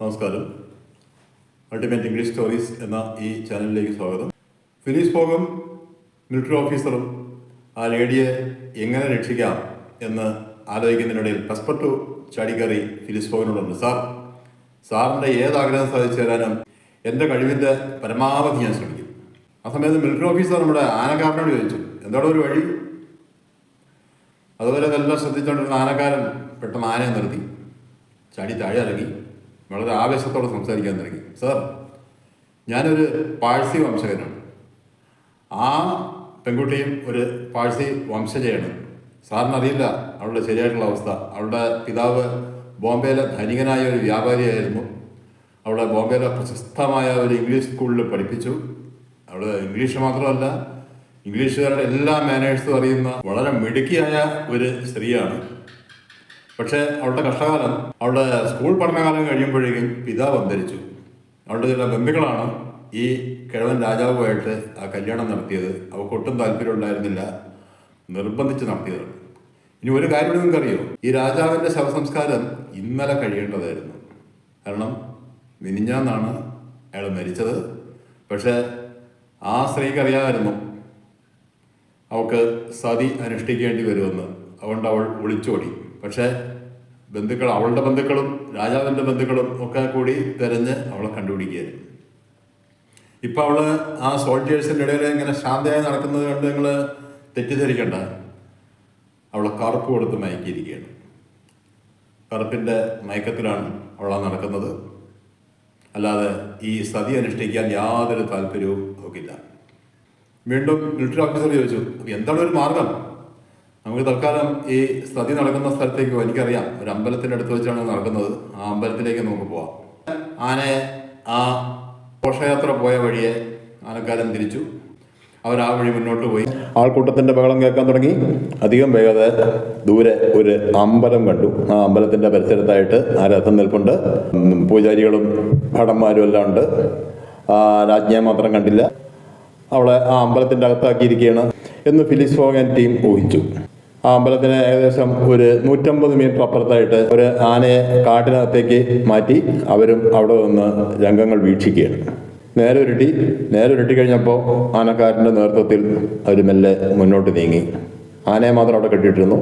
നമസ്കാരം. Ultimate English stories എന്ന ഈ ചാനലിലേക്ക് സ്വാഗതം. ഫിലിസ് ഫോഗും മിലിറ്ററി ഓഫീസറും ആ ലേഡിയെ എങ്ങനെ രക്ഷിക്കാം എന്ന് ആലോചിക്കുന്നതിനിടയിൽ പസ്പെർട്ടു ചാടിക്കറി ഫിലിസ് ഫോഗിനോടുണ്ട്. സാറിൻ്റെ ഏതാഗ്രഹം സാധിച്ചു തരാനും എൻ്റെ കഴിവിൻ്റെ പരമാവധി ഞാൻ ശ്രമിക്കും. ആ സമയത്ത് മിലിറ്ററി ഓഫീസർ നമ്മുടെ ആനക്കാരനോട് ചോദിച്ചു, എന്താണ് ഒരു വഴി? അതുപോലെ ഇതെല്ലാം ശ്രദ്ധിച്ചുകൊണ്ടിരുന്ന ആനക്കാരൻ പെട്ടെന്ന് ആനയെ നിർത്തി, ചാടി താഴെ ഇറങ്ങി വളരെ ആവേശത്തോടെ സംസാരിക്കാൻ തുടങ്ങി. സാർ, ഞാനൊരു പാഴ്സി വംശകനാണ്. ആ പെൺകുട്ടിയും ഒരു പാഴ്സി വംശജയാണ്. സാറിനറിയില്ല അവളുടെ ശരിയായിട്ടുള്ള അവസ്ഥ. അവളുടെ പിതാവ് ബോംബെയിലെ ധനികനായ ഒരു വ്യാപാരിയായിരുന്നു. അവളെ ബോംബെയിലെ പ്രശസ്തമായ ഒരു ഇംഗ്ലീഷ് സ്കൂളിൽ പഠിപ്പിച്ചു. അവൾ ഇംഗ്ലീഷ് മാത്രമല്ല, ഇംഗ്ലീഷുകാരുടെ എല്ലാ മാനേഴ്സും അറിയുന്ന വളരെ മിടുക്കിയായ ഒരു സ്ത്രീയാണ്. പക്ഷേ അവളുടെ കഷ്ടകാലം, അവളുടെ സ്കൂൾ പഠനകാലം കഴിയുമ്പോഴേക്കും പിതാവ് അന്തരിച്ചു. അവളുടെ ചില ബന്ധുക്കളാണ് ഈ കിഴവൻ രാജാവുമായിട്ട് ആ കല്യാണം നടത്തിയത്. അവൾക്ക് ഒട്ടും താല്പര്യം ഉണ്ടായിരുന്നില്ല, നിർബന്ധിച്ച് നടത്തിയതാണ്. ഇനി ഒരു കാര്യം നിങ്ങൾക്കറിയോ, ഈ രാജാവിൻ്റെ ശവസംസ്കാരം ഇന്നലെ കഴിയേണ്ടതായിരുന്നു. കാരണം മിനിഞ്ഞാന്നാണ് അയാൾ മരിച്ചത്. പക്ഷേ ആ സ്ത്രീക്ക് അറിയാമായിരുന്നു അവൾക്ക് സതി അനുഷ്ഠിക്കേണ്ടി വരുമെന്ന്. അതുകൊണ്ട് അവൾ ഒളിച്ചോടി. പക്ഷേ ബന്ധുക്കൾ, അവളുടെ ബന്ധുക്കളും രാജാവിൻ്റെ ബന്ധുക്കളും ഒക്കെ കൂടി തിരഞ്ഞ് അവളെ കണ്ടുപിടിക്കുകയായിരുന്നു. ഇപ്പം അവൾ ആ സോൾജേഴ്സിൻ്റെ ഇടയിൽ ഇങ്ങനെ ശാന്തയായി നടക്കുന്നത് കണ്ട് നിങ്ങൾ തെറ്റിദ്ധരിക്കണ്ട. അവളെ കറുപ്പ് കൊടുത്ത് മയക്കിയിരിക്കുകയാണ്. കറുപ്പിൻ്റെ മയക്കത്തിലാണ് അവളാ നടക്കുന്നത്. അല്ലാതെ ഈ സതി അനുഷ്ഠിക്കാൻ യാതൊരു താല്പര്യവും അവൾക്കില്ല. വീണ്ടും മിലിറ്ററി ഓഫീസർ ചോദിച്ചു, എന്താണ് ഒരു മാർഗം? നമുക്ക് തൽക്കാലം ഈ സതി നടക്കുന്ന സ്ഥലത്തേക്ക് പോകാം. എനിക്കറിയാം, ഒരു അമ്പലത്തിൻ്റെ അടുത്ത് വെച്ചാണ് നടക്കുന്നത്. ആ അമ്പലത്തിലേക്ക് നമുക്ക് പോവാം. ആനയെ ആ ഘോഷയാത്ര പോയ വഴിയെ ആനക്കാരൻ തിരിച്ചു. അവർ ആ വഴി മുന്നോട്ട് പോയി. ആൾക്കൂട്ടത്തിൻ്റെ ബഹളം കേൾക്കാൻ തുടങ്ങി. അധികം വേഗത ദൂരെ ഒരു അമ്പലം കണ്ടു. ആ അമ്പലത്തിൻ്റെ പരിസരത്തായിട്ട് ആ രഥം നിൽപ്പുണ്ട്. പൂജാരികളും ഭടന്മാരും എല്ലാം ഉണ്ട്. രാജ്ഞിയെ മാത്രം കണ്ടില്ല. അവളെ ആ അമ്പലത്തിൻ്റെ അകത്താക്കിയിരിക്കുകയാണ് എന്ന് ഫിലിസ് ഫോഗ് ആൻഡ് ടീം ഊഹിച്ചു. ആ അമ്പലത്തിന് ഏകദേശം ഒരു 150 മീറ്റർ അപ്പുറത്തായിട്ട് ഒരു ആനയെ കാട്ടിനകത്തേക്ക് മാറ്റി അവരും അവിടെ നിന്ന് രംഗങ്ങൾ വീക്ഷിക്കുകയാണ്. നേരെ ഉരുട്ടി കഴിഞ്ഞപ്പോൾ ആനക്കാരൻ്റെ നേതൃത്വത്തിൽ അവർ മെല്ലെ മുന്നോട്ട് നീങ്ങി. ആനയെ മാത്രം അവിടെ കെട്ടിയിട്ടിരുന്നു.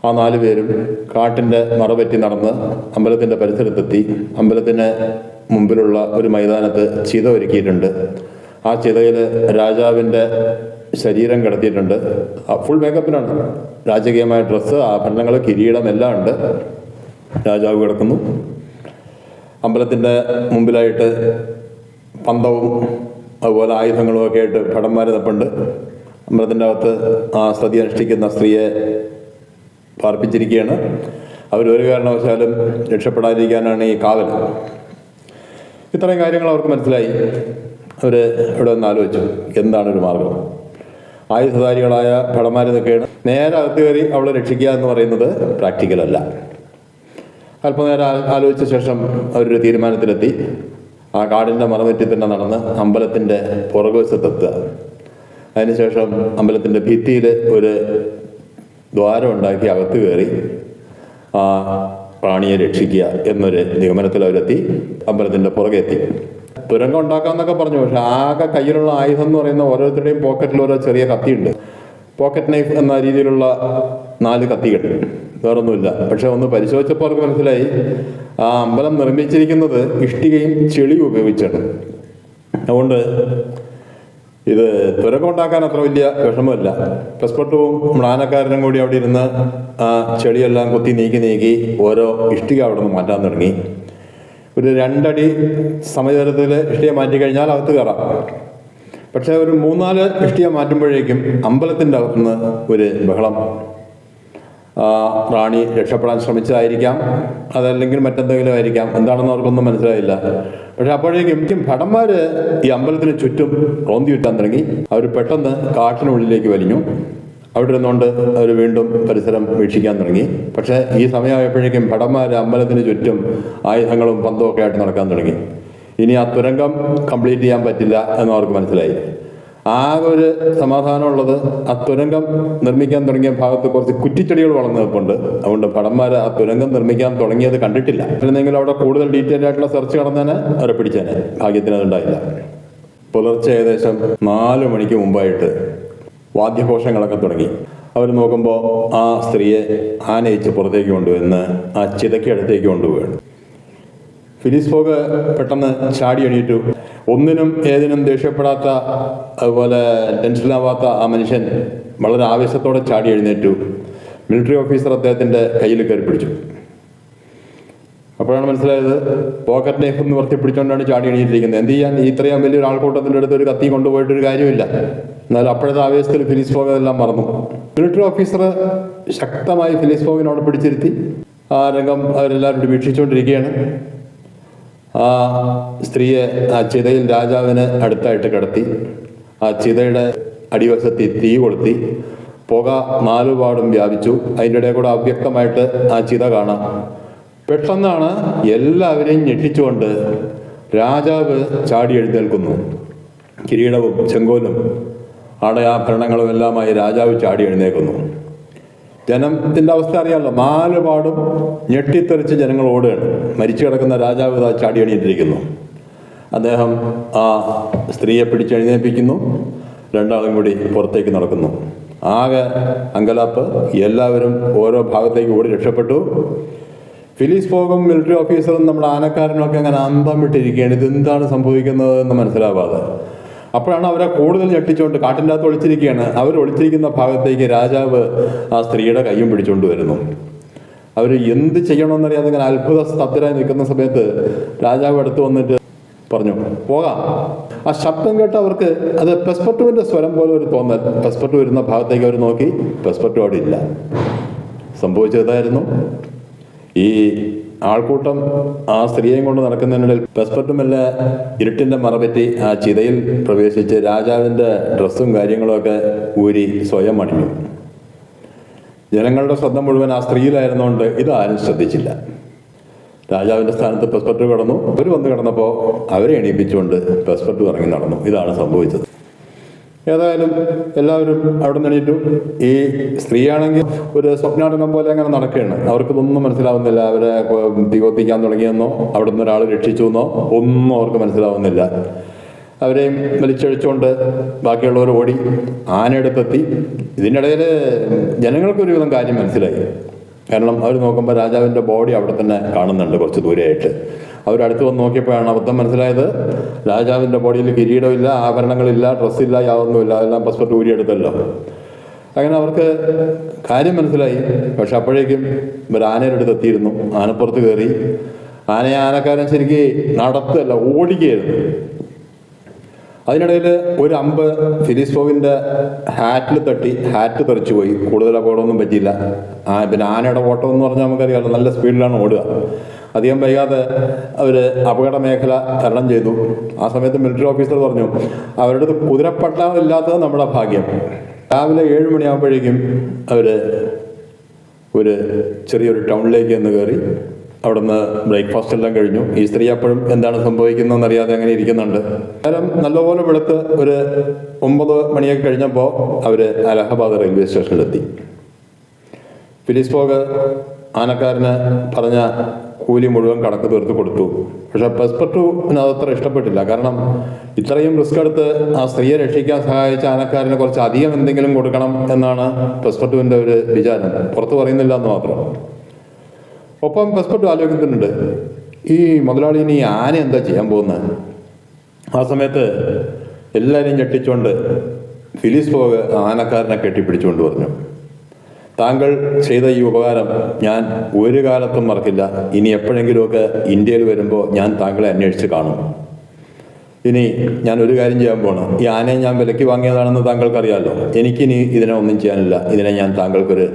ആ 4 പേരും കാട്ടിൻ്റെ മറപറ്റി നടന്ന് അമ്പലത്തിൻ്റെ പരിസരത്തെത്തി. അമ്പലത്തിന് മുമ്പിലുള്ള ഒരു മൈതാനത്ത് ചിത ഒരുക്കിയിട്ടുണ്ട്. ആ ചിതയിൽ രാജാവിൻ്റെ ശരീരം കിടത്തിയിട്ടുണ്ട്. ഫുൾ മേക്കപ്പിലാണ്. രാജകീയമായ ഡ്രസ്സ്, ആഭരണങ്ങൾ, കിരീടം എല്ലാം ഉണ്ട്. രാജാവ് കിടക്കുന്നു. അമ്പലത്തിൻ്റെ മുമ്പിലായിട്ട് പന്തവും അതുപോലെ ആയുധങ്ങളും ഒക്കെ ആയിട്ട് ഭടന്മാർ നിൽപ്പുണ്ട്. അമ്പലത്തിൻ്റെ അകത്ത് ആ സതി അനുഷ്ഠിക്കുന്ന സ്ത്രീയെ പാർപ്പിച്ചിരിക്കുകയാണ്. അവരൊരു കാരണവശാലും രക്ഷപ്പെടാതിരിക്കാനാണ് ഈ കാവൽ. ഇത്രയും കാര്യങ്ങൾ അവർക്ക് മനസ്സിലായി. അവർ ഇവിടെ ഒന്ന് ആലോചിച്ചു, എന്താണൊരു മാർഗം? ആയുധധാരികളായ ഭടന്മാർ നിൽക്കുകയാണ്. നേരെ അകത്ത് കയറി അവളെ രക്ഷിക്കുക എന്ന് പറയുന്നത് പ്രാക്ടിക്കലല്ല. അല്പനേരം ആലോചിച്ച ശേഷം അവരൊരു തീരുമാനത്തിലെത്തി. ആ കാടിൻ്റെ മറനെറ്റി തന്നെ നടന്ന് അമ്പലത്തിൻ്റെ പുറകുവശത്തെത്തുക. അതിനുശേഷം അമ്പലത്തിൻ്റെ ഭിത്തിയിൽ ഒരു ദ്വാരം ഉണ്ടാക്കി അകത്ത് കയറി ആ പ്രാണിയെ രക്ഷിക്കുക എന്നൊരു നിഗമനത്തിൽ അവരെത്തി. അമ്പലത്തിൻ്റെ പുറകെ എത്തി. തുരങ്കം ഉണ്ടാക്കാമെന്നൊക്കെ പറഞ്ഞു. പക്ഷെ ആകെ കയ്യിലുള്ള ആയുധം എന്ന് പറയുന്ന ഓരോരുത്തരുടെയും പോക്കറ്റിൽ ഓരോ ചെറിയ കത്തിയുണ്ട്. പോക്കറ്റ് നൈഫ് എന്ന രീതിയിലുള്ള 4 കത്തികൾ, വേറൊന്നുമില്ല. പക്ഷെ ഒന്ന് പരിശോധിച്ചപ്പോൾ അവർക്ക് മനസ്സിലായി ആ അമ്പലം നിർമ്മിച്ചിരിക്കുന്നത് ഇഷ്ടികയും ചെളിയും ഉപയോഗിച്ചാണ്. അതുകൊണ്ട് ഇത് തുരങ്കം ഉണ്ടാക്കാൻ അത്ര വലിയ വിഷമമില്ല. പസ്പെർട്ടുവും മ്ലാനക്കാരനും കൂടി അവിടെ ഇരുന്ന് ആ ചെളിയെല്ലാം കുത്തി നീക്കി ഓരോ ഇഷ്ടിക അവിടെ നിന്ന് മാറ്റാൻ തുടങ്ങി. ഒരു 2 അടി സമയത്തിൽ ഇഷ്ടിക മാറ്റിക്കഴിഞ്ഞാൽ അകത്ത് കയറാം. പക്ഷേ ഒരു 3-4 ഇഷ്ടിക മാറ്റുമ്പോഴേക്കും അമ്പലത്തിൻ്റെ അകത്തുനിന്ന് ഒരു ബഹളം. റാണി രക്ഷപ്പെടാൻ ശ്രമിച്ചതായിരിക്കാം, അതല്ലെങ്കിൽ മറ്റെന്തെങ്കിലും ആയിരിക്കാം. എന്താണെന്ന് അവർക്കൊന്നും മനസ്സിലായില്ല. പക്ഷെ അപ്പോഴേക്കും ഭടന്മാർ ഈ അമ്പലത്തിന് ചുറ്റും റോന്തി വിട്ടാൻ തുടങ്ങി. അവർ പെട്ടെന്ന് കാട്ടിനുള്ളിലേക്ക് വലിഞ്ഞു. അവിടെ ഇരുന്നുകൊണ്ട് അവർ വീണ്ടും പരിസരം വീക്ഷിക്കാൻ തുടങ്ങി. പക്ഷേ ഈ സമയമായപ്പോഴേക്കും ഭടന്മാർ അമ്പലത്തിന് ചുറ്റും ആയുധങ്ങളും പന്തവും ഒക്കെ ആയിട്ട് നടക്കാൻ തുടങ്ങി. ഇനി ആ തുരങ്കം കംപ്ലീറ്റ് ചെയ്യാൻ പറ്റില്ല എന്ന് അവർക്ക് മനസ്സിലായി. ആകെ ഒരു സമാധാനമുള്ളത് ആ തുരങ്കം നിർമ്മിക്കാൻ തുടങ്ങിയ ഭാഗത്ത് കുറച്ച് കുറ്റിച്ചെടികൾ വളർന്നു നിൽപ്പുണ്ട്. അതുകൊണ്ട് ഭടന്മാർ ആ തുരങ്കം നിർമ്മിക്കാൻ തുടങ്ങിയത് കണ്ടിട്ടില്ല. എന്തെങ്കിലും അവിടെ കൂടുതൽ ഡീറ്റെയിൽ ആയിട്ടുള്ള സെർച്ച് നടന്നേനെ അവരെ പിടിച്ചേനെ. ഭാഗ്യത്തിന് അതുണ്ടായില്ല. പുലർച്ചെ ഏകദേശം 4 മണിക്ക് മുമ്പായിട്ട് വാദ്യഘോഷങ്ങളൊക്കെ തുടങ്ങി. അവർ നോക്കുമ്പോൾ ആ സ്ത്രീയെ ആനയിച്ച് പുറത്തേക്ക് കൊണ്ടുവന്ന് ആ ചിതയ്ക്ക് അടുത്തേക്ക് കൊണ്ടുപോവുകയാണ്. ഫിലിസ് ഫോഗ് പെട്ടെന്ന് ചാടി എണീറ്റു. ഒന്നിനും ഏതിനും ദേഷ്യപ്പെടാത്ത, അതുപോലെ ടെൻഷനാവാത്ത ആ മനുഷ്യൻ വളരെ ആവേശത്തോടെ ചാടി എഴുന്നേറ്റു. മിലിറ്ററി ഓഫീസർ അദ്ദേഹത്തിൻ്റെ കയ്യിൽ കയറി പിടിച്ചു. അപ്പോഴാണ് മനസ്സിലായത് പോക്കറ്റ് നൈഫ് നിവർത്തി പിടിച്ചുകൊണ്ടാണ് ചാടി എണീറ്റിരിക്കുന്നത്. എന്ത് ചെയ്യാൻ, ഇത്രയും വലിയൊരു ആൾക്കൂട്ടത്തിൻ്റെ അടുത്ത് ഒരു കത്തി കൊണ്ടുപോയിട്ടൊരു കാര്യമില്ല. എന്നാൽ അപ്പോഴത്തെ ആവേശത്തിൽ ഫിലിസ് ഫോഗ് അതെല്ലാം മറന്നു. മിലിറ്ററി ഓഫീസർ ശക്തമായി ഫിലിസ് ഫോഗിനോട് പിടിച്ചിരുത്തി. ആ രംഗം അവരെല്ലാവരും വീക്ഷിച്ചുകൊണ്ടിരിക്കുകയാണ്. ആ സ്ത്രീയെ ആ ചിതയിൽ രാജാവിന് അടുത്തായിട്ട് കിടത്തി. ആ ചിതയുടെ അടിവശത്ത് തീ കൊളുത്തി. പുക 4 പാടും വ്യാപിച്ചു. അതിൻ്റെ ഇടയിൽ കൂടെ അവ്യക്തമായിട്ട് ആ ചിത കാണാം. പെട്ടെന്നാണ് എല്ലാവരെയും ഞെട്ടിച്ചുകൊണ്ട് രാജാവ് ചാടി എഴുന്നേൽക്കുന്നു. കിരീടവും ചെങ്കോലും ആടയാഭരണങ്ങളും എല്ലാമായി രാജാവ് ചാടി എഴുന്നേൽക്കുന്നു. ജനത്തിൻ്റെ അവസ്ഥ അറിയാമല്ലോ. 4 പാടും ഞെട്ടിത്തെറിച്ച് ജനങ്ങൾ ഓടുകയാണ്. മരിച്ചു കിടക്കുന്ന രാജാവ് ഇതാ ചാടി എണീറ്റിരിക്കുന്നു. അദ്ദേഹം ആ സ്ത്രീയെ പിടിച്ചെഴുന്നേൽപ്പിക്കുന്നു. രണ്ടാളും കൂടി പുറത്തേക്ക് നടക്കുന്നു. ആകെ അങ്കലാപ്പ്. എല്ലാവരും ഓരോ ഭാഗത്തേക്ക് ഓടി രക്ഷപ്പെട്ടു. ഫിലിസ് ഫോഗും മിലിറ്ററി ഓഫീസറും നമ്മുടെ ആനക്കാരനും ഒക്കെ അങ്ങനെ അന്തം വിട്ടിരിക്കുകയാണ്. ഇതെന്താണ് സംഭവിക്കുന്നത് എന്ന് മനസ്സിലാവാതെ. അപ്പോഴാണ് അവരെ കൂടുതൽ ഞെട്ടിച്ചുകൊണ്ട് കാട്ടിൻ്റെ അകത്ത് ഒളിച്ചിരിക്കുകയാണ്. അവർ ഒളിച്ചിരിക്കുന്ന ഭാഗത്തേക്ക് രാജാവ് ആ സ്ത്രീയുടെ കയ്യും പിടിച്ചുകൊണ്ട് വരുന്നു. അവർ എന്ത് ചെയ്യണമെന്നറിയാതെ ഇങ്ങനെ അത്ഭുത സ്തബ്ധരായി നിൽക്കുന്ന സമയത്ത് രാജാവ് അടുത്ത് വന്നിട്ട് പറഞ്ഞു, പോകാം. ആ ശബ്ദം കേട്ട് അവർക്ക് അത് പെസ്പെർട്ടുവിൻ്റെ സ്വരം പോലെ ഒരു തോന്നൽ. പെസ്പെർട്ടു വരുന്ന ഭാഗത്തേക്ക് അവർ നോക്കി. പെസ്പെർട്ടു അവിടെ ഇല്ല. സംഭവിച്ചതായിരുന്നു, ഈ ആൾക്കൂട്ടം ആ സ്ത്രീയെയും കൊണ്ട് നടക്കുന്നതിനിടയിൽ പെസ്പെർട്ടുമെല്ലാം ഇരുട്ടിൻ്റെ മറപറ്റി ആ ചിതയിൽ പ്രവേശിച്ച് രാജാവിൻ്റെ ഡ്രസ്സും കാര്യങ്ങളുമൊക്കെ ഊരി സ്വയം അണിഞ്ഞു. ജനങ്ങളുടെ ശ്രദ്ധ മുഴുവൻ ആ സ്ത്രീയിലായിരുന്നുകൊണ്ട് ഇതാരും ശ്രദ്ധിച്ചില്ല. രാജാവിൻ്റെ സ്ഥാനത്ത് പെസ്പെർട്ടു കിടന്നു. അവർ വന്ന് കിടന്നപ്പോൾ അവരെ എണീപ്പിച്ചുകൊണ്ട് പെസ്പെർട്ടു ഇറങ്ങി നടന്നു. ഇതാണ് സംഭവിച്ചത്. ഏതായാലും എല്ലാവരും അവിടെ നിന്ന് എണീറ്റു. ഈ സ്ത്രീയാണെങ്കിൽ ഒരു സ്വപ്നാടനം പോലെ അങ്ങനെ നടക്കുകയാണ്. അവർക്കിതൊന്നും മനസ്സിലാവുന്നില്ല. അവരെ തീ കത്തിക്കാൻ തുടങ്ങിയെന്നോ അവിടെ നിന്ന് ഒരാൾ രക്ഷിച്ചു എന്നോ ഒന്നും അവർക്ക് മനസ്സിലാവുന്നില്ല. അവരെയും വലിച്ചഴിച്ചുകൊണ്ട് ബാക്കിയുള്ളവർ ഓടി ആനയെടുത്തെത്തി. ഇതിനിടയിൽ ജനങ്ങൾക്കൊരുവിധം കാര്യം മനസ്സിലായി. കാരണം അവർ നോക്കുമ്പോൾ രാജാവിൻ്റെ ബോഡി അവിടെ തന്നെ കാണുന്നുണ്ട് കുറച്ച് ദൂരെയായിട്ട്. അവരടുത്ത് വന്ന് നോക്കിയപ്പോഴാണ് അബദ്ധം മനസ്സിലായത്. രാജാവിൻ്റെ ബോഡിയിൽ കിരീടമില്ല, ആഭരണങ്ങളില്ല, ഡ്രസ്സില്ല, യാതൊന്നുമില്ല. അതെല്ലാം പെസ്പെർട്ടു ഊരിയെടുത്തല്ലോ. അങ്ങനെ അവർക്ക് കാര്യം മനസ്സിലായി. പക്ഷെ അപ്പോഴേക്കും ഒരു ആനയുടെ അടുത്ത് എത്തിയിരുന്നു. ആനപ്പുറത്ത് കയറി. ആനക്കാരൻ ശരിക്ക് നടത്തല്ല, ഓടിക്കുകയായിരുന്നു. അതിനിടയിൽ ഒരു അമ്പ് ഫിലിസ് ഫോഗിൻ്റെ ഹാറ്റിൽ തട്ടി. ഹാറ്റ് തെറിച്ചു പോയി. കൂടുതൽ അപകടമൊന്നും പറ്റിയില്ല. പിന്നെ ആനയുടെ ഓട്ടം എന്ന് പറഞ്ഞാൽ നമുക്കറിയാമല്ലോ, നല്ല സ്പീഡിലാണ് ഓടുക. അധികം വൈകാതെ അവർ അപകട മേഖല തരണം ചെയ്തു. ആ സമയത്ത് മിലിറ്ററി ഓഫീസർ പറഞ്ഞു, അവരുടെ അടുത്ത് കുതിരപ്പട്ടാളില്ലാത്തത് നമ്മുടെ ഭാഗ്യം. രാവിലെ 7 മണിയാകുമ്പോഴേക്കും അവർ ഒരു ചെറിയൊരു ടൗണിലേക്ക് ഒന്ന് കയറി. അവിടെ നിന്ന് ബ്രേക്ക്ഫാസ്റ്റ് എല്ലാം കഴിഞ്ഞു. ഈ സ്ത്രീ അപ്പോഴും എന്താണ് സംഭവിക്കുന്നതെന്ന് അറിയാതെ അങ്ങനെ ഇരിക്കുന്നുണ്ട്. നേരം നല്ലപോലെ വെളുത്ത് ഒരു 9 മണിയൊക്കെ കഴിഞ്ഞപ്പോൾ അവർ അലഹബാദ് റെയിൽവേ സ്റ്റേഷനിലെത്തി. ഫിലിസ് ഫോഗ് ആനക്കാരന് പറഞ്ഞ കൂലി മുഴുവൻ കണക്ക് തീർത്ത് കൊടുത്തു. പക്ഷെ പെസ്പെർട്ടുവിന് അതത്ര ഇഷ്ടപ്പെട്ടില്ല. കാരണം ഇത്രയും റിസ്ക് എടുത്ത് ആ സ്ത്രീയെ രക്ഷിക്കാൻ സഹായിച്ച ആനക്കാരന് കുറച്ച് അധികം എന്തെങ്കിലും കൊടുക്കണം എന്നാണ് പെസ്പെർട്ടുവിൻ്റെ ഒരു വിചാരം. പുറത്ത് പറയുന്നില്ല എന്ന് മാത്രം. ഒപ്പം പെസ്പെർട്ടു ആലോചിക്കുന്നുണ്ട്, ഈ മുതലാളി ഇനി ആന എന്താ ചെയ്യാൻ പോകുന്നത്? ആ സമയത്ത് എല്ലാവരെയും ഞെട്ടിച്ചുകൊണ്ട് ഫിലിസ് ഫോഗ് ആനക്കാരനെ കെട്ടിപ്പിടിച്ചുകൊണ്ട് പറഞ്ഞു, താങ്കൾ ചെയ്ത ഈ ഉപകാരം ഞാൻ ഒരു കാലത്തും മറക്കില്ല. ഇനി എപ്പോഴെങ്കിലുമൊക്കെ ഇന്ത്യയിൽ വരുമ്പോൾ ഞാൻ താങ്കളെ അന്വേഷിച്ച് കാണും. ഇനി ഞാൻ ഒരു കാര്യം ചെയ്യാൻ പോകണം. ഈ ആനയെ ഞാൻ വിലയ്ക്ക് വാങ്ങിയതാണെന്ന് താങ്കൾക്കറിയാമല്ലോ. എനിക്കിനി ഇതിനെ ഒന്നും ചെയ്യാനില്ല. ഇതിനെ ഞാൻ താങ്കൾക്കൊരു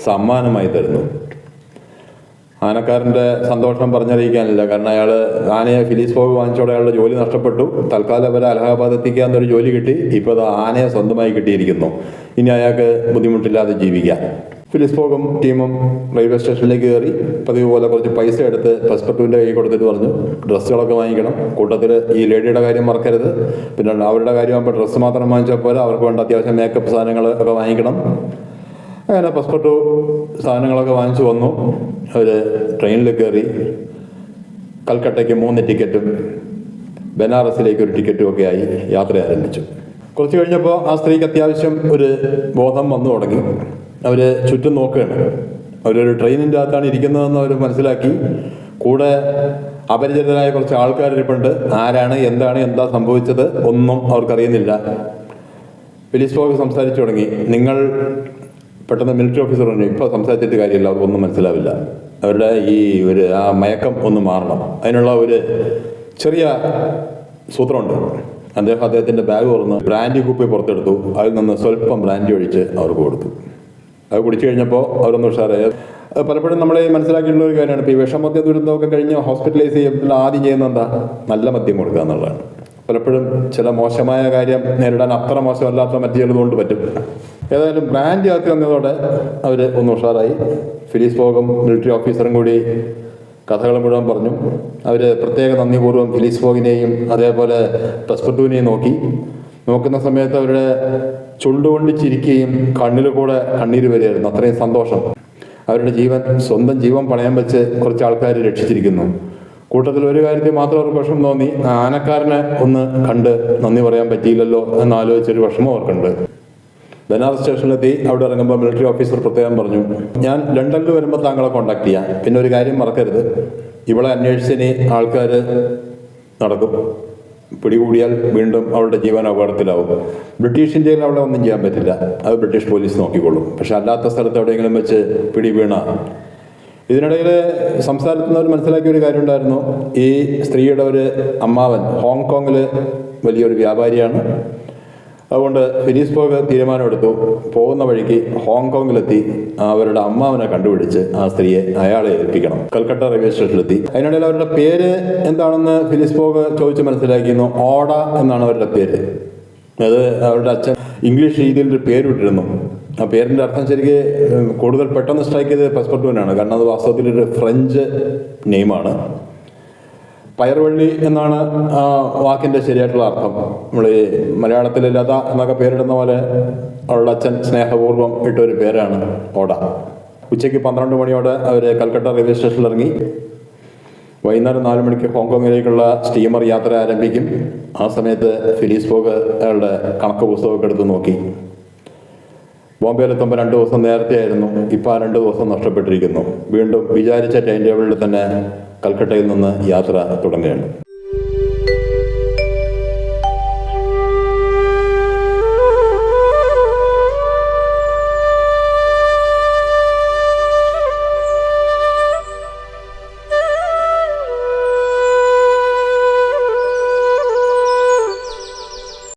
സമ്മാനമായി തരുന്നു. ആനക്കാരൻ്റെ സന്തോഷം പറഞ്ഞറിയിക്കാനില്ല. കാരണം അയാൾ ആനയെ ഫിലിസ് ഫോഗ് വാങ്ങിച്ചോടെ അയാളുടെ ജോലി നഷ്ടപ്പെട്ടു. തൽക്കാലം അവരെ അലഹാബാദ് എത്തിക്കാന്നൊരു ജോലി കിട്ടി. ഇപ്പോൾ അത് ആനയെ സ്വന്തമായി കിട്ടിയിരിക്കുന്നു. ഇനി അയാൾക്ക് ബുദ്ധിമുട്ടില്ലാതെ ജീവിക്കാം. ഫിലിസ് ഫോഗും ടീമും റെയിൽവേ സ്റ്റേഷനിലേക്ക് കയറി. പതിവ് പോലെ കുറച്ച് പൈസ എടുത്ത് പസ്പെർട്ടുവിൻ്റെ കൈ കൊടുത്തിട്ട് പറഞ്ഞു, ഡ്രസ്സുകളൊക്കെ വാങ്ങിക്കണം, കൂട്ടത്തിൽ ഈ ലേഡിയുടെ കാര്യം മറക്കരുത്, പിന്നെ അവരുടെ കാര്യമാകുമ്പോൾ ഡ്രസ്സ് മാത്രം വാങ്ങിച്ചാൽ പോലെ അവർക്ക് വേണ്ട അത്യാവശ്യം മേക്കപ്പ് സാധനങ്ങൾ ഒക്കെ വാങ്ങിക്കണം. അങ്ങനെ പസ്പെർട്ടു സാധനങ്ങളൊക്കെ വാങ്ങിച്ചു വന്നു. അവർ ട്രെയിനിൽ കയറി. കൽക്കട്ടയ്ക്ക് 3 ടിക്കറ്റും ബനാറസിലേക്ക് 1 ടിക്കറ്റും ഒക്കെ ആയി യാത്ര ആരംഭിച്ചു. കുറച്ച് കഴിഞ്ഞപ്പോൾ ആ സ്ത്രീക്ക് അത്യാവശ്യം ഒരു ബോധം വന്നു തുടങ്ങി. അവർ ചുറ്റും നോക്കുകയാണ്. അവരൊരു ട്രെയിനിൻ്റെ അകത്താണ് ഇരിക്കുന്നതെന്ന് അവർ മനസ്സിലാക്കി. കൂടെ അപരിചിതരായ കുറച്ച് ആൾക്കാരിപ്പുണ്ട്. ആരാണ്, എന്താണ്, എന്താ സംഭവിച്ചത് ഒന്നും അവർക്കറിയുന്നില്ല. ഫിലിസ് ഫോഗ് സംസാരിച്ചു തുടങ്ങി. നിങ്ങൾ പെട്ടെന്ന് മിലിറ്ററി ഓഫീസർ പറഞ്ഞു, ഇപ്പോൾ സംസാരിച്ചിട്ട് കാര്യമില്ല, അവർക്കൊന്നും മനസ്സിലാവില്ല. അവരുടെ ഈ ആ മയക്കം ഒന്ന് മാറണം. അതിനുള്ള ഒരു ചെറിയ സൂത്രമുണ്ട്. അദ്ദേഹത്തിൻ്റെ ബാഗ് തുറന്ന് ബ്രാൻഡി കുപ്പി പുറത്തെടുത്തു. അതിൽ നിന്ന് സ്വല്പം ബ്രാൻഡി ഒഴിച്ച് അവർക്ക് കൊടുത്തു. അത് കുടിച്ചു കഴിഞ്ഞപ്പോൾ അവരൊന്ന് ഉഷാറായി. പലപ്പോഴും നമ്മൾ മനസ്സിലാക്കിയിട്ടുള്ള ഒരു കാര്യമാണ്, ഇപ്പോൾ ഈ വിഷമദ്യ ദുരന്തമൊക്കെ കഴിഞ്ഞ് ഹോസ്പിറ്റലൈസ് ചെയ്യുമ്പോൾ ആദ്യം ചെയ്യുന്നത് എന്താ, നല്ല മദ്യം കൊടുക്കുക എന്നുള്ളതാണ്. പലപ്പോഴും ചില മോശമായ കാര്യം നേരിടാൻ അത്ര മോശമല്ലാത്ത മറ്റു ചിലതുകൊണ്ട് പറ്റും. ഏതായാലും ബ്രാൻഡി ആക്കി വന്നതോടെ അവർ ഒന്ന് ഉഷാറായി. ഫിലിസ് ഫോഗും മിലിറ്ററി ഓഫീസറും കൂടി കഥകൾ മുഴുവൻ പറഞ്ഞു. അവർ പ്രത്യേക നന്ദിപൂർവ്വം ഫിലിസ് ഫോഗിനെയും അതേപോലെ പസ്പെർട്ടുവിനെയും നോക്കുന്ന സമയത്ത് അവരുടെ ചുണ്ടുകൊണ്ട് ചിരിക്കുകയും കണ്ണിൽ കൂടെ കണ്ണീര് വരികയായിരുന്നു. അത്രയും സന്തോഷം. അവരുടെ സ്വന്തം ജീവൻ പണയം വെച്ച് കുറച്ച് ആൾക്കാർ രക്ഷിച്ചിരിക്കുന്നു. കൂട്ടത്തിൽ ഒരു കാര്യത്തിൽ മാത്രം അവർക്ക് വിഷമം തോന്നി, ആനക്കാരനെ ഒന്ന് കണ്ട് നന്ദി പറയാൻ പറ്റിയില്ലല്ലോ എന്നാലോചിച്ചൊരു വിഷമം അവർക്കുണ്ട്. ബനാറസ് സ്റ്റേഷനിലെത്തി. അവിടെ ഇറങ്ങുമ്പോൾ മിലിറ്ററി ഓഫീസർ പ്രത്യേകം പറഞ്ഞു, ഞാൻ ലണ്ടനിൽ വരുമ്പോൾ താങ്കളെ കോൺടാക്ട് ചെയ്യാം. പിന്നെ ഒരു കാര്യം മറക്കരുത്, ഇവളെ അന്വേഷിച്ചിനി ആൾക്കാർ നടക്കും. പിടികൂടിയാൽ വീണ്ടും അവളുടെ ജീവൻ അപകടത്തിലാവും. ബ്രിട്ടീഷ് ഇന്ത്യയിൽ അവളെ ഒന്നും ചെയ്യാൻ പറ്റില്ല, അത് ബ്രിട്ടീഷ് പോലീസ് നോക്കിക്കൊള്ളും. പക്ഷെ അല്ലാത്ത സ്ഥലത്ത് എവിടെയെങ്കിലും വെച്ച് പിടി വീണ. ഇതിനിടയിൽ സംസാരിക്കുന്നവർ മനസ്സിലാക്കിയ ഒരു കാര്യം ഉണ്ടായിരുന്നു. ഈ സ്ത്രീയുടെ ഒരു അമ്മാവൻ ഹോങ്കോങ്ങിൽ വലിയൊരു വ്യാപാരിയാണ്. അതുകൊണ്ട് ഫിലിസ് ഫോഗ് തീരുമാനമെടുത്തു, പോകുന്ന വഴിക്ക് ഹോങ്കോങ്ങിലെത്തി അവരുടെ അമ്മാവനെ കണ്ടുപിടിച്ച് ആ സ്ത്രീയെ അയാളെ ഏൽപ്പിക്കണം. കൽക്കട്ട റെയിൽവേ സ്റ്റേഷനിലെത്തി. അതിനിടയിൽ അവരുടെ പേര് എന്താണെന്ന് ഫിലിസ് ഫോഗ് ചോദിച്ച് മനസ്സിലാക്കിയിരുന്നു. ഓഡ എന്നാണ് അവരുടെ പേര്. അത് അവരുടെ അച്ഛൻ ഇംഗ്ലീഷ് രീതിയിൽ ഒരു പേരിട്ടിരുന്നു. ആ പേരിൻ്റെ അർത്ഥം ശരിക്ക് കൂടുതൽ പെട്ടെന്ന് സ്ട്രൈക്ക് ചെയ്ത് പസ്പെർട്ടുവിനാണ്. കാരണം അത് വാസ്തവത്തിലൊരു ഫ്രഞ്ച് നെയിമാണ്. പയർവള്ളി എന്നാണ് ആ വാക്കിൻ്റെ ശരിയായിട്ടുള്ള അർത്ഥം. നമ്മൾ ഈ മലയാളത്തിൽ ലത എന്നൊക്കെ പേരിടുന്ന പോലെ അവളുടെ അച്ഛൻ സ്നേഹപൂർവ്വം ഇട്ടൊരു പേരാണ് ഓട. ഉച്ചയ്ക്ക് 12 മണിയോടെ അവർ കൽക്കട്ട റെയിൽവേ സ്റ്റേഷനിൽ ഇറങ്ങി. വൈകുന്നേരം 4 മണിക്ക് ഹോങ്കോങ്ങിലേക്കുള്ള സ്റ്റീമർ യാത്ര ആരംഭിക്കും. ആ സമയത്ത് ഫിലിസ് ഫോഗ് അയാളുടെ കണക്ക് പുസ്തകമൊക്കെ എടുത്ത് നോക്കി. ബോംബെയിലെത്തുമ്പോൾ 2 ദിവസം നേരത്തെ ആയിരുന്നു. ഇപ്പോൾ ആ 2 ദിവസം നഷ്ടപ്പെട്ടിരിക്കുന്നു. വീണ്ടും വിചാരിച്ച ടൈം ടേബിളിൽ തന്നെ കൽക്കട്ടയിൽ നിന്ന് യാത്ര തുടങ്ങുകയാണ്.